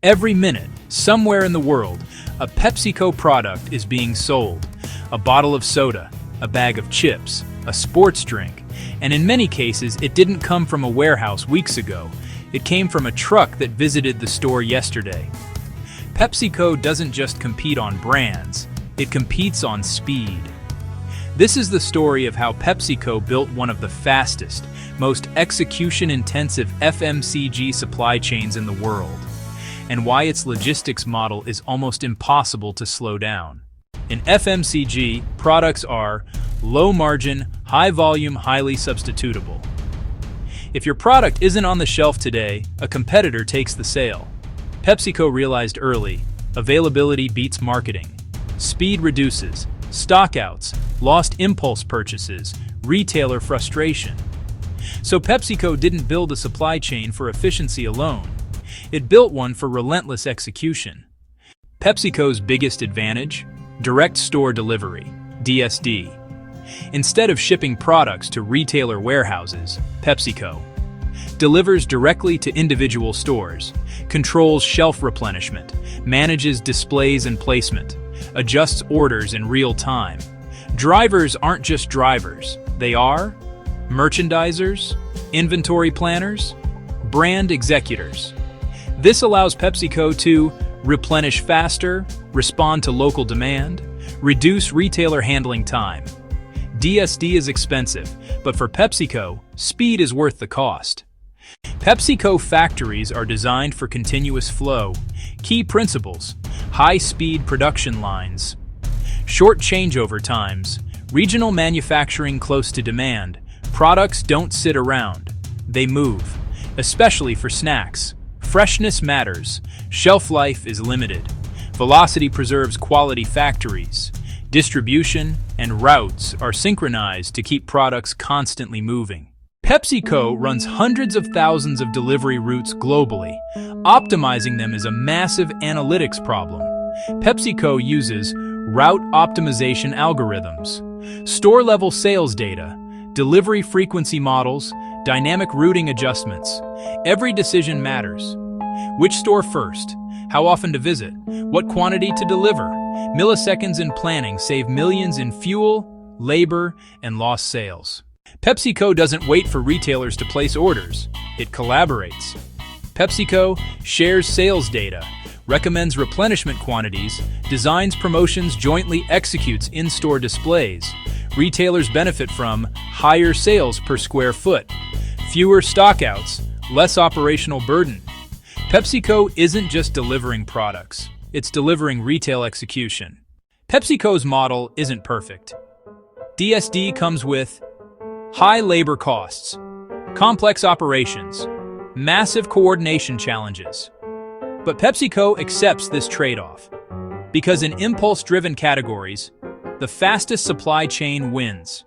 Every minute, somewhere in the world, a PepsiCo product is being sold. A bottle of soda, a bag of chips, a sports drink, and in many cases it didn't come from a warehouse weeks ago. It came from a truck that visited the store yesterday. PepsiCo doesn't just compete on brands, it competes on speed. This is the story of how PepsiCo built one of the fastest, most execution-intensive FMCG supply chains in the world, and why its logistics model is almost impossible to slow down. In FMCG, products are low-margin, high-volume, highly substitutable. If your product isn't on the shelf today, a competitor takes the sale. PepsiCo realized early, availability beats marketing. Speed reduces, stockouts, lost impulse purchases, retailer frustration. So PepsiCo didn't build a supply chain for efficiency alone. It built one for relentless execution. PepsiCo's biggest advantage? Direct store delivery, DSD. Instead of shipping products to retailer warehouses, PepsiCo delivers directly to individual stores, controls shelf replenishment, manages displays and placement, adjusts orders in real time. Drivers aren't just drivers, they are merchandisers, inventory planners, brand executors. This allows PepsiCo to replenish faster, respond to local demand, reduce retailer handling time. DSD is expensive, but for PepsiCo, speed is worth the cost. PepsiCo factories are designed for continuous flow. Key principles: high-speed production lines, short changeover times, regional manufacturing close to demand. Products don't sit around, they move, especially for snacks. Freshness matters, shelf life is limited. Velocity preserves quality factories. Distribution and routes are synchronized to keep products constantly moving. PepsiCo runs hundreds of thousands of delivery routes globally. Optimizing them is a massive analytics problem. PepsiCo uses route optimization algorithms, store-level sales data, delivery frequency models, dynamic routing adjustments. Every decision matters. Which store first? How often to visit? What quantity to deliver? Milliseconds in planning save millions in fuel, labor, and lost sales. PepsiCo doesn't wait for retailers to place orders. It collaborates. PepsiCo shares sales data, recommends replenishment quantities, designs promotions, jointly executes in-store displays. Retailers benefit from higher sales per square foot, fewer stockouts, less operational burden. PepsiCo isn't just delivering products, it's delivering retail execution. PepsiCo's model isn't perfect. DSD comes with high labor costs, complex operations, massive coordination challenges. But PepsiCo accepts this trade-off, because in impulse-driven categories, the fastest supply chain wins.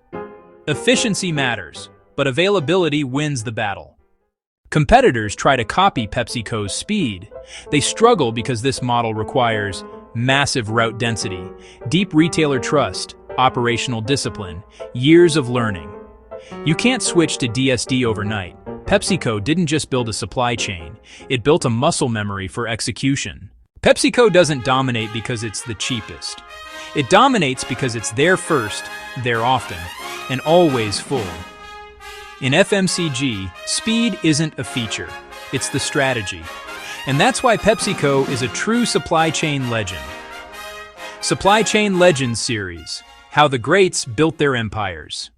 Efficiency matters, but availability wins the battle. Competitors try to copy PepsiCo's speed. They struggle because this model requires massive route density, deep retailer trust, operational discipline, years of learning. You can't switch to DSD overnight. PepsiCo didn't just build a supply chain, it built a muscle memory for execution. PepsiCo doesn't dominate because it's the cheapest. It dominates because it's there first, there often, and always full. In FMCG, speed isn't a feature, it's the strategy. And that's why PepsiCo is a true supply chain legend. Supply Chain Legends Series: How the Greats Built Their Empires.